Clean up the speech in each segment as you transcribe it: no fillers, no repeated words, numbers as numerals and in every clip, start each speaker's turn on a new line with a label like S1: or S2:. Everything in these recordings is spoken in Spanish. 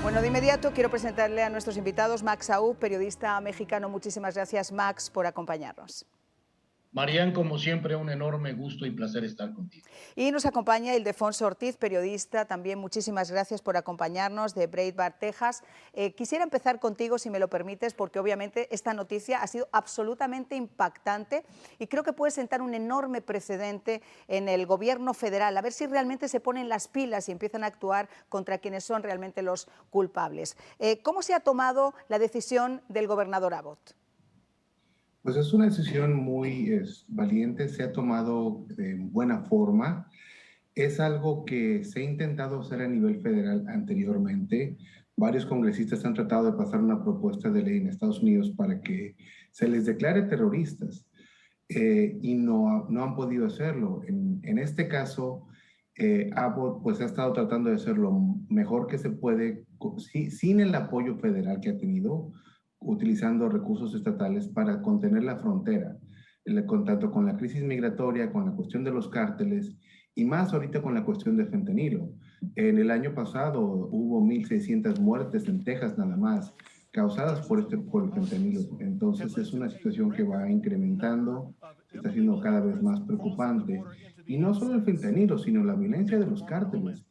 S1: Bueno, de inmediato quiero presentarle a nuestros invitados, Max Aub, periodista mexicano. Muchísimas gracias, Max, por acompañarnos.
S2: Marian, como siempre, un enorme gusto y placer estar contigo.
S1: Y nos acompaña Ildefonso Ortiz, periodista. También muchísimas gracias por acompañarnos de Breitbart, Texas. Quisiera empezar contigo, si me lo permites, porque obviamente esta noticia ha sido absolutamente impactante y creo que puede sentar un enorme precedente en el gobierno federal, a ver si realmente se ponen las pilas y empiezan a actuar contra quienes son realmente los culpables. ¿Cómo se ha tomado la decisión del gobernador Abbott?
S3: Pues es una decisión muy valiente, se ha tomado de buena forma. Es algo que se ha intentado hacer a nivel federal anteriormente. Varios congresistas han tratado de pasar una propuesta de ley en Estados Unidos para que se les declare terroristas y no han podido hacerlo. En este caso, Abbott pues ha estado tratando de hacer lo mejor que se puede sin el apoyo federal que ha tenido, utilizando recursos estatales para contener la frontera, el contacto con la crisis migratoria, con la cuestión de los cárteles y más ahorita con la cuestión de fentanilo. En el año pasado hubo 1,600 muertes en Texas nada más, causadas por el fentanilo. Entonces es una situación que va incrementando, se está haciendo cada vez más preocupante. Y no solo el fentanilo, sino la violencia de los cárteles,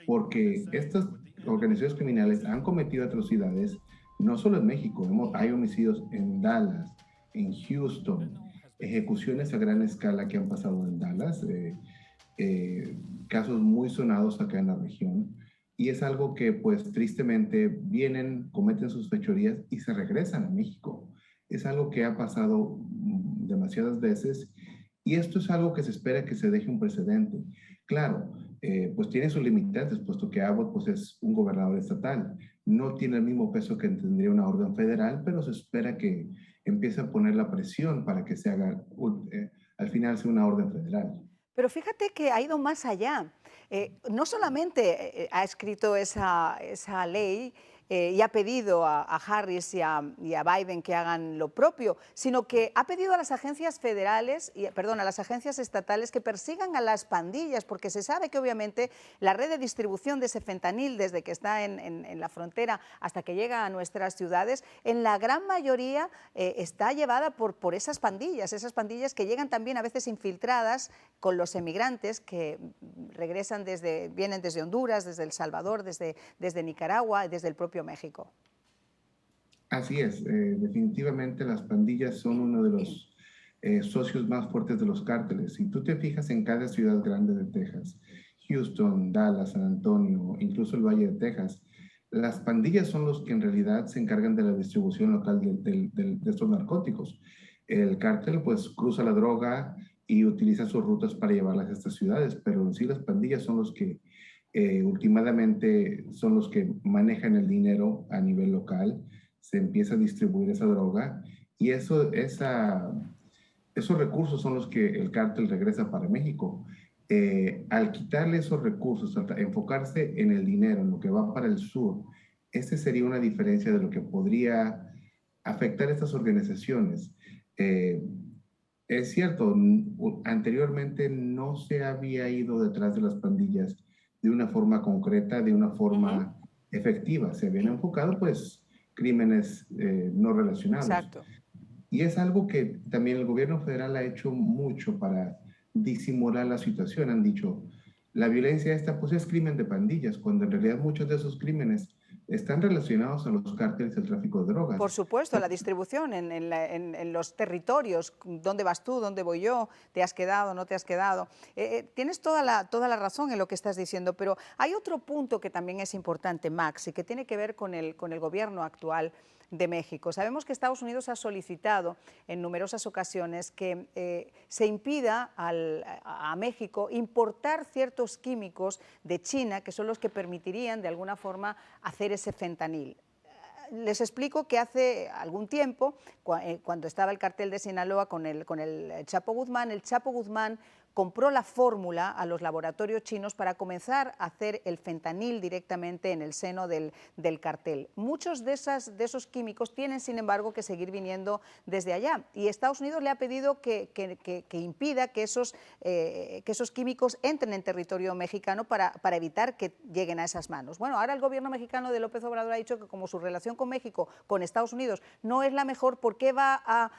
S3: porque estas organizaciones criminales han cometido atrocidades no solo en México, hay homicidios en Dallas, en Houston, ejecuciones a gran escala que han pasado en Dallas, casos muy sonados acá en la región. Y es algo que, pues, tristemente vienen, cometen sus fechorías y se regresan a México. Es algo que ha pasado demasiadas veces y esto es algo que se espera que se deje un precedente. Claro, pues tiene sus limitantes, puesto que Abbott pues, es un gobernador estatal. No tiene el mismo peso que tendría una orden federal, pero se espera que empiece a poner la presión para que se haga, al final sea una orden federal.
S1: Pero fíjate que ha ido más allá. No solamente ha escrito esa ley y ha pedido a Harris y a Biden que hagan lo propio, sino que ha pedido a las agencias federales, perdón, a las agencias estatales que persigan a las pandillas, porque se sabe que obviamente la red de distribución de ese fentanil, desde que está en la frontera hasta que llega a nuestras ciudades, en la gran mayoría está llevada por esas pandillas que llegan también a veces infiltradas con los emigrantes que vienen desde Honduras, desde El Salvador, desde Nicaragua, desde el propio México.
S3: Así es, definitivamente las pandillas son uno de los socios más fuertes de los cárteles. Si tú te fijas en cada ciudad grande de Texas, Houston, Dallas, San Antonio, incluso el Valle de Texas, las pandillas son los que en realidad se encargan de la distribución local de estos narcóticos. El cártel pues cruza la droga y utiliza sus rutas para llevarlas a estas ciudades, pero en sí las pandillas son los que últimamente son los que manejan el dinero a nivel local, se empieza a distribuir esa droga y esos recursos son los que el cártel regresa para México. Al quitarle esos recursos, al enfocarse en el dinero, en lo que va para el sur, esta sería una diferencia de lo que podría afectar a estas organizaciones. Es cierto, anteriormente no se había ido detrás de las pandillas de una forma concreta, de una forma efectiva. Se habían enfocado, pues, crímenes no relacionados.
S1: Exacto.
S3: Y es algo que también el gobierno federal ha hecho mucho para disimular la situación. Han dicho, la violencia esta pues es crimen de pandillas, cuando en realidad muchos de esos crímenes están relacionados a los cárteles del tráfico de drogas.
S1: Por supuesto, la distribución en los territorios, ¿dónde vas tú, dónde voy yo? ¿Te has quedado, no te has quedado? Tienes toda la razón en lo que estás diciendo, pero hay otro punto que también es importante, Max, y que tiene que ver con el gobierno actual de México. Sabemos que Estados Unidos ha solicitado en numerosas ocasiones que se impida a México importar ciertos químicos de China, que son los que permitirían de alguna forma hacer ese fentanil. Les explico que hace algún tiempo, cuando estaba el cartel de Sinaloa con el Chapo Guzmán compró la fórmula a los laboratorios chinos para comenzar a hacer el fentanil directamente en el seno del cartel. Muchos de esos químicos tienen, sin embargo, que seguir viniendo desde allá, y Estados Unidos le ha pedido que impida que esos químicos entren en territorio mexicano para evitar que lleguen a esas manos. Bueno, ahora el gobierno mexicano de López Obrador ha dicho que como su relación con México, con Estados Unidos, no es la mejor, ¿por qué va a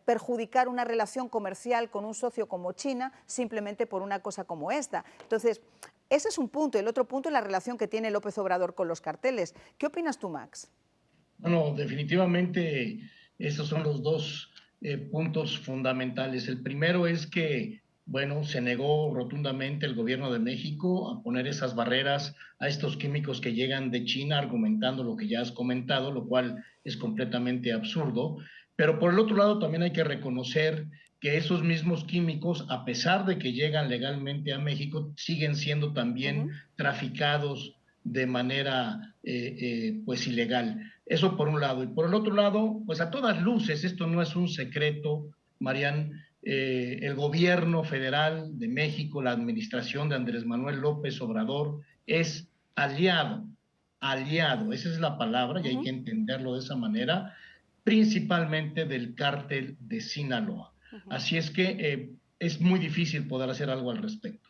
S1: perjudicar una relación comercial con un socio como China simplemente por una cosa como esta? Entonces, ese es un punto. El otro punto es la relación que tiene López Obrador con los carteles. ¿Qué opinas tú, Max?
S2: Bueno, definitivamente esos son los dos puntos fundamentales. El primero es que, bueno, se negó rotundamente el gobierno de México a poner esas barreras a estos químicos que llegan de China, argumentando lo que ya has comentado, lo cual es completamente absurdo. Pero por el otro lado, también hay que reconocer que esos mismos químicos, a pesar de que llegan legalmente a México, siguen siendo también traficados de manera pues ilegal. Eso por un lado. Y por el otro lado, pues a todas luces, esto no es un secreto, Marian, el gobierno federal de México, la administración de Andrés Manuel López Obrador, es aliado, esa es la palabra y hay que entenderlo de esa manera, principalmente del cártel de Sinaloa. Así es que es muy difícil poder hacer algo al respecto.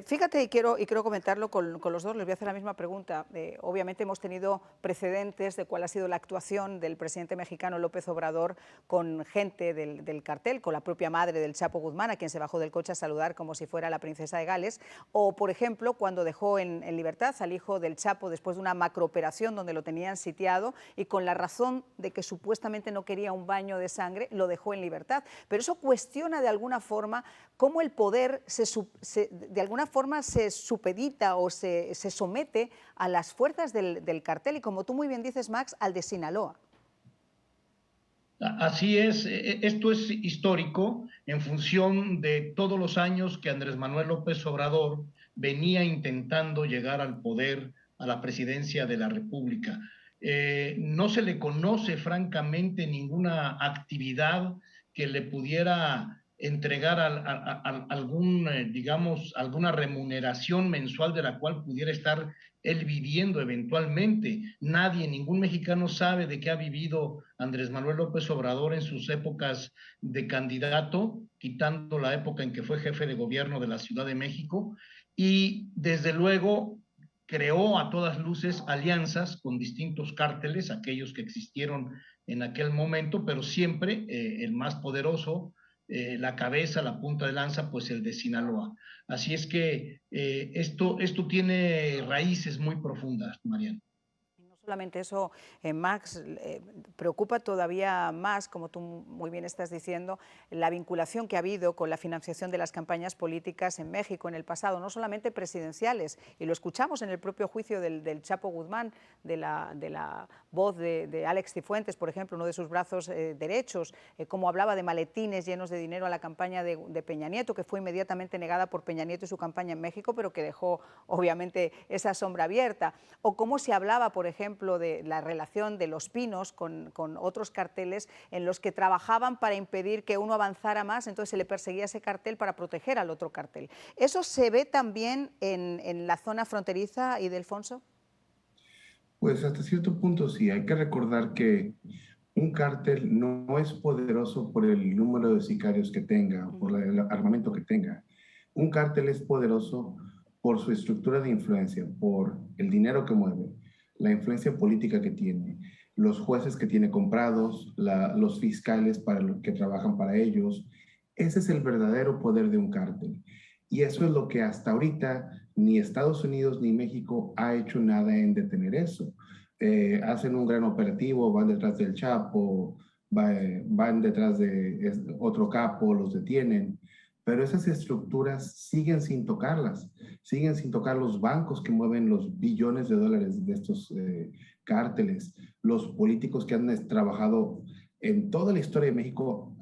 S1: Fíjate, y quiero comentarlo con los dos, les voy a hacer la misma pregunta. Obviamente hemos tenido precedentes de cuál ha sido la actuación del presidente mexicano López Obrador con gente del cartel, con la propia madre del Chapo Guzmán, a quien se bajó del coche a saludar como si fuera la princesa de Gales, o por ejemplo cuando dejó en libertad al hijo del Chapo después de una macrooperación donde lo tenían sitiado y con la razón de que supuestamente no quería un baño de sangre, lo dejó en libertad. Pero eso cuestiona de alguna forma cómo el poder de alguna forma se supedita o se somete a las fuerzas del cartel y, como tú muy bien dices, Max, al de Sinaloa.
S2: Así es, esto es histórico en función de todos los años que Andrés Manuel López Obrador venía intentando llegar al poder, a la presidencia de la República. No se le conoce francamente ninguna actividad que le pudiera entregar algún, digamos, alguna remuneración mensual de la cual pudiera estar él viviendo eventualmente. Nadie, ningún mexicano sabe de qué ha vivido Andrés Manuel López Obrador en sus épocas de candidato, quitando la época en que fue jefe de gobierno de la Ciudad de México, y desde luego creó a todas luces alianzas con distintos cárteles, aquellos que existieron en aquel momento, pero siempre el más poderoso, la cabeza, la punta de lanza, pues el de Sinaloa. Así es que esto tiene raíces muy profundas, Mariana.
S1: No solamente eso, Max, preocupa todavía más, como tú muy bien estás diciendo, la vinculación que ha habido con la financiación de las campañas políticas en México en el pasado, no solamente presidenciales, y lo escuchamos en el propio juicio del Chapo Guzmán, de la voz de Alex Cifuentes, por ejemplo, uno de sus brazos derechos, como hablaba de maletines llenos de dinero a la campaña de Peña Nieto, que fue inmediatamente negada por Peña Nieto y su campaña en México, pero que dejó obviamente esa sombra abierta, o cómo se hablaba, por ejemplo, de la relación de Los Pinos con otros carteles en los que trabajaban para impedir que uno avanzara más, entonces se le perseguía ese cartel para proteger al otro cartel. ¿Eso se ve también en la zona fronteriza, Ildefonso?
S3: Pues hasta cierto punto sí, hay que recordar que un cártel no es poderoso por el número de sicarios que tenga, por el armamento que tenga. Un cártel es poderoso por su estructura de influencia, por el dinero que mueve, la influencia política que tiene, los jueces que tiene comprados, los fiscales que trabajan para ellos. Ese es el verdadero poder de un cártel. Y eso es lo que hasta ahorita ni Estados Unidos ni México ha hecho nada en detener eso. Hacen un gran operativo, van detrás del Chapo, van detrás de otro capo, los detienen, pero esas estructuras siguen sin tocarlas, siguen sin tocar los bancos que mueven los billones de dólares de estos cárteles, los políticos que han trabajado en toda la historia de México.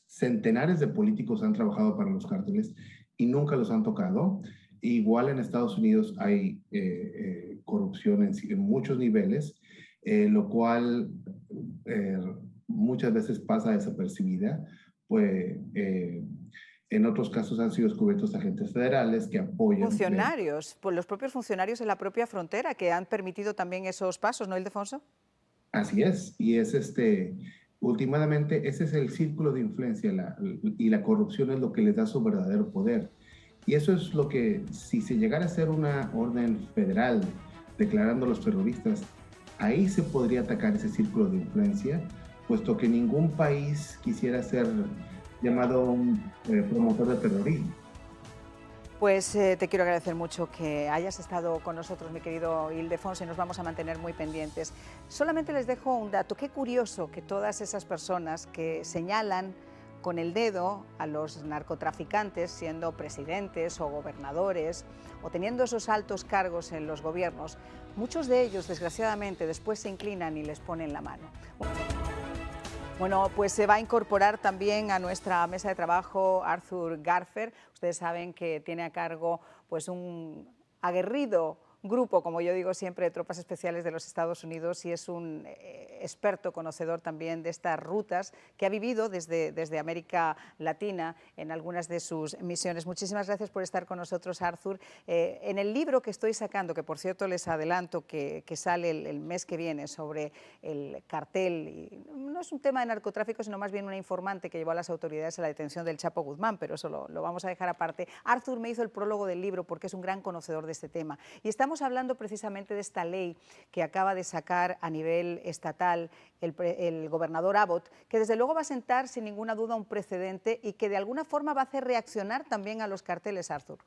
S3: Centenares de políticos han trabajado para los cárteles y nunca los han tocado. Igual en Estados Unidos hay corrupción en muchos niveles, lo cual muchas veces pasa desapercibida. Pues En otros casos han sido descubiertos agentes federales que apoyan.
S1: Funcionarios, pues los propios funcionarios en la propia frontera que han permitido también esos pasos, ¿no, Ildefonso?
S3: Así es, y es últimamente ese es el círculo de influencia y la corrupción es lo que les da su verdadero poder. Y eso es lo que, si se llegara a hacer una orden federal declarando a los terroristas, ahí se podría atacar ese círculo de influencia, puesto que ningún país quisiera ser llamado un promotor de terrorismo.
S1: Pues te quiero agradecer mucho que hayas estado con nosotros, mi querido Ildefonso, y nos vamos a mantener muy pendientes. Solamente les dejo un dato. Qué curioso que todas esas personas que señalan con el dedo a los narcotraficantes siendo presidentes o gobernadores o teniendo esos altos cargos en los gobiernos, muchos de ellos, desgraciadamente, después se inclinan y les ponen la mano. Bueno, pues se va a incorporar también a nuestra mesa de trabajo Arthur Garfer. Ustedes saben que tiene a cargo pues un aguerrido grupo, como yo digo siempre, de tropas especiales de los Estados Unidos y es un experto conocedor también de estas rutas que ha vivido desde América Latina en algunas de sus misiones. Muchísimas gracias por estar con nosotros, Arthur. En el libro que estoy sacando, que por cierto les adelanto que sale el mes que viene sobre el cartel, y no es un tema de narcotráfico, sino más bien una informante que llevó a las autoridades a la detención del Chapo Guzmán, pero eso lo vamos a dejar aparte. Arthur me hizo el prólogo del libro porque es un gran conocedor de este tema. Y estamos hablando precisamente de esta ley que acaba de sacar a nivel estatal el gobernador Abbott, que desde luego va a sentar sin ninguna duda un precedente y que de alguna forma va a hacer reaccionar también a los carteles, Arthur.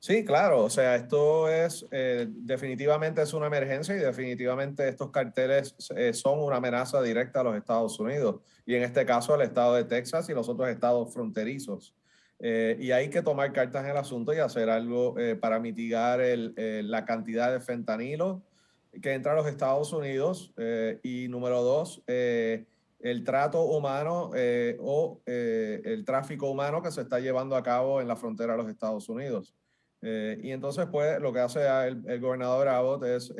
S4: Sí, claro, o sea, esto es definitivamente es una emergencia y definitivamente estos carteles son una amenaza directa a los Estados Unidos y en este caso al estado de Texas y los otros estados fronterizos. Y hay que tomar cartas en el asunto y hacer algo para mitigar la cantidad de fentanilo que entra a los Estados Unidos y número dos, el trato humano el tráfico humano que se está llevando a cabo en la frontera de los Estados Unidos. Y entonces, pues, lo que hace el gobernador Abbott es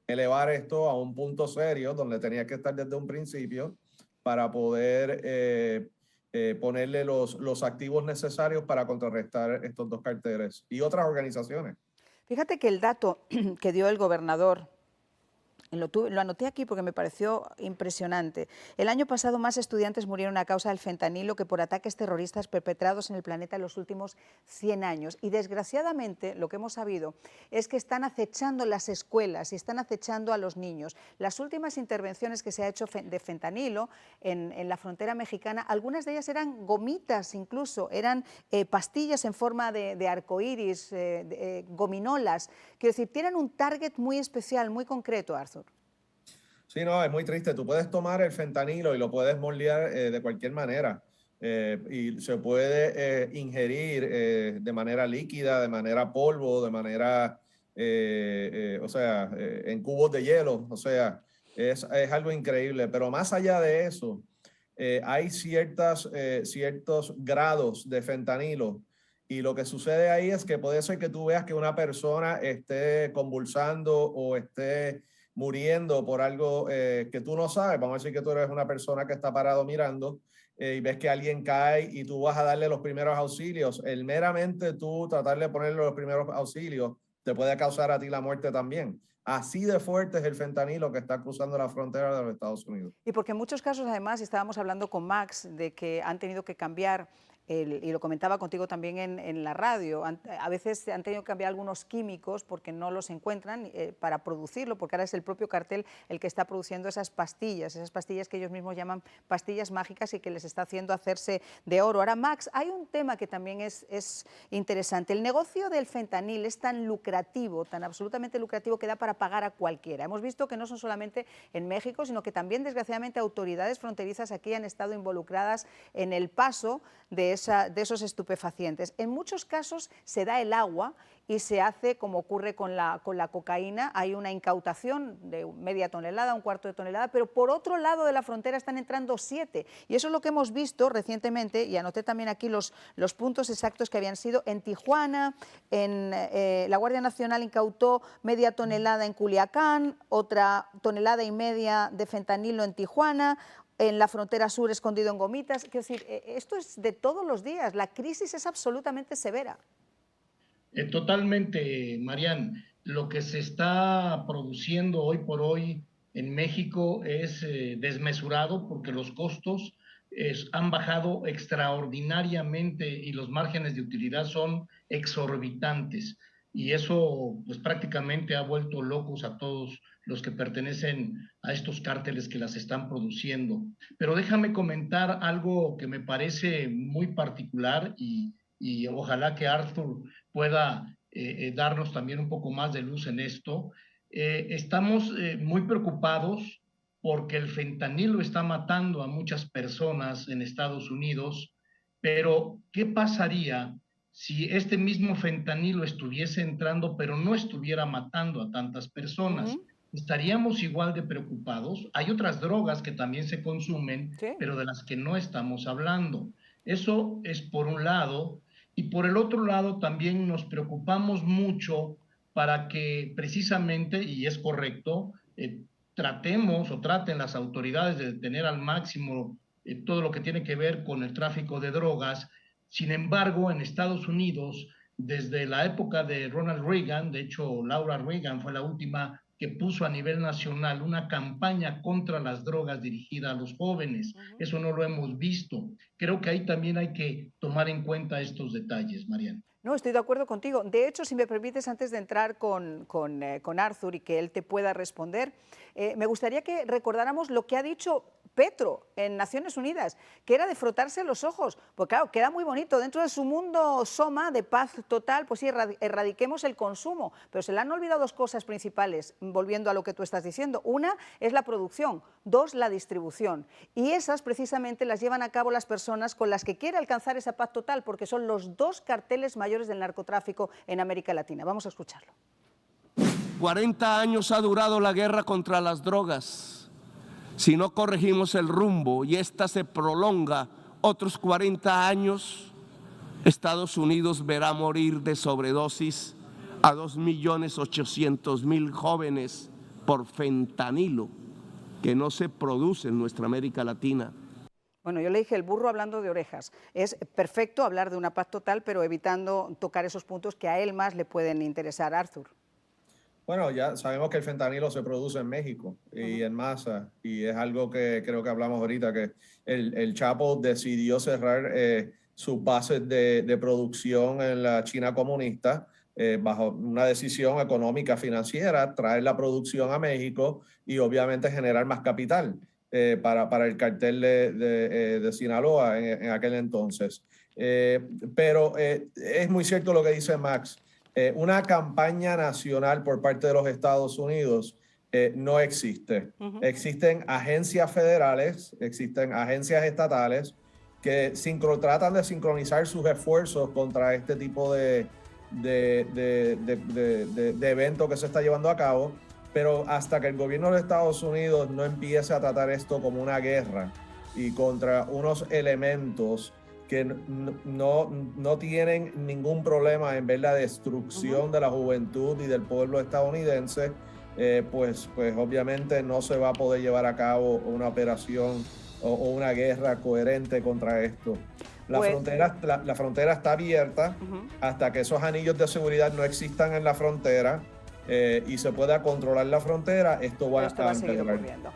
S4: elevar esto a un punto serio donde tenía que estar desde un principio para poder ponerle los activos necesarios para contrarrestar estos dos carteles y otras organizaciones.
S1: Fíjate que el dato que dio el gobernador, lo anoté aquí porque me pareció impresionante. El año pasado más estudiantes murieron a causa del fentanilo que por ataques terroristas perpetrados en el planeta en los últimos 100 años. Y desgraciadamente lo que hemos sabido es que están acechando las escuelas y están acechando a los niños. Las últimas intervenciones que se ha hecho de fentanilo en la frontera mexicana, algunas de ellas eran gomitas incluso, eran pastillas en forma de arcoíris, gominolas. Quiero decir, tienen un target muy especial, muy concreto, Arthur.
S4: Sí, no, es muy triste. Tú puedes tomar el fentanilo y lo puedes moldear de cualquier manera. Y se puede ingerir de manera líquida, de manera polvo, de manera, o sea, en cubos de hielo. O sea, es algo increíble. Pero más allá de eso, hay ciertos grados de fentanilo. Y lo que sucede ahí es que puede ser que tú veas que una persona esté convulsando o esté muriendo por algo que tú no sabes. Vamos a decir que tú eres una persona que está parado mirando y ves que alguien cae y tú vas a darle los primeros auxilios. El meramente tú tratar de ponerle los primeros auxilios te puede causar a ti la muerte también. Así de fuerte es el fentanilo que está cruzando la frontera de los Estados Unidos.
S1: Y porque en muchos casos, además, estábamos hablando con Max de que han tenido que cambiar, y lo comentaba contigo también en la radio, a veces han tenido que cambiar algunos químicos porque no los encuentran para producirlo, porque ahora es el propio cartel el que está produciendo esas pastillas que ellos mismos llaman pastillas mágicas y que les está haciendo hacerse de oro. Ahora, Max, hay un tema que también es interesante. El negocio del fentanil es tan lucrativo, tan absolutamente lucrativo, que da para pagar a cualquiera. Hemos visto que no son solamente en México, sino que también, desgraciadamente, autoridades fronterizas aquí han estado involucradas en el paso de esos estupefacientes. En muchos casos se da el agua y se hace como ocurre con la cocaína, hay una incautación de media tonelada, un cuarto de tonelada, pero por otro lado de la frontera están entrando 7. Y eso es lo que hemos visto recientemente, y anoté también aquí los puntos exactos que habían sido en Tijuana, la Guardia Nacional incautó media tonelada en Culiacán, otra tonelada y media de fentanilo en Tijuana, en la frontera sur escondido en gomitas. Quiero decir, esto es de todos los días, la crisis es absolutamente severa.
S2: Totalmente, Marian. Lo que se está produciendo hoy por hoy en México es desmesurado porque los costos han bajado extraordinariamente y los márgenes de utilidad son exorbitantes. Y eso pues prácticamente ha vuelto locos a todos los que pertenecen a estos cárteles que las están produciendo. Pero déjame comentar algo que me parece muy particular y ojalá que Arthur pueda darnos también un poco más de luz en esto. Estamos muy preocupados porque el fentanilo está matando a muchas personas en Estados Unidos, pero ¿qué pasaría si este mismo fentanilo estuviese entrando pero no estuviera matando a tantas personas? ¿Estaríamos igual de preocupados? Hay otras drogas que también se consumen, ¿sí?, pero de las que no estamos hablando. Eso es por un lado. Y por el otro lado, también nos preocupamos mucho para que precisamente, y es correcto, tratemos o traten las autoridades de detener al máximo todo lo que tiene que ver con el tráfico de drogas. Sin embargo, en Estados Unidos, desde la época de Ronald Reagan, de hecho, Laura Reagan fue la última que puso a nivel nacional una campaña contra las drogas dirigida a los jóvenes. Eso no lo hemos visto. Creo que ahí también hay que tomar en cuenta estos detalles, Mariana.
S1: No, estoy de acuerdo contigo. De hecho, si me permites, antes de entrar con Arthur y que él te pueda responder, me gustaría que recordáramos lo que ha dicho Petro en Naciones Unidas, que era de frotarse los ojos, porque claro, queda muy bonito, dentro de su mundo Soma de paz total, pues sí, erradiquemos el consumo, pero se le han olvidado dos cosas principales, volviendo a lo que tú estás diciendo. Una es la producción, dos, la distribución, y esas precisamente las llevan a cabo las personas con las que quiere alcanzar esa paz total, porque son los dos carteles mayores del narcotráfico en América Latina. Vamos a escucharlo.
S5: 40 años ha durado la guerra contra las drogas. Si no corregimos el rumbo y esta se prolonga otros 40 años, Estados Unidos verá morir de sobredosis a 2.800.000 jóvenes por fentanilo, que no se produce en nuestra América Latina.
S1: Bueno, yo le dije el burro hablando de orejas. Es perfecto hablar de una paz total, pero evitando tocar esos puntos que a él más le pueden interesar. Arthur.
S4: Bueno, ya sabemos que el fentanilo se produce en México y en masa, y es algo que creo que hablamos ahorita, que el Chapo decidió cerrar sus bases de producción en la China comunista bajo una decisión económica financiera, traer la producción a México y obviamente generar más capital para el cartel de Sinaloa en aquel entonces. Pero es muy cierto lo que dice Max. Una campaña nacional por parte de los Estados Unidos no existe. Existen agencias federales, existen agencias estatales que tratan de sincronizar sus esfuerzos contra este tipo de evento que se está llevando a cabo, pero hasta que el gobierno de Estados Unidos no empiece a tratar esto como una guerra y contra unos elementos que no tienen ningún problema en ver la destrucción de la juventud y del pueblo estadounidense, pues obviamente no se va a poder llevar a cabo una operación o una guerra coherente contra esto. La frontera está abierta hasta que esos anillos de seguridad no existan en la frontera y se pueda controlar la frontera. Esto va a
S1: seguir ocurriendo.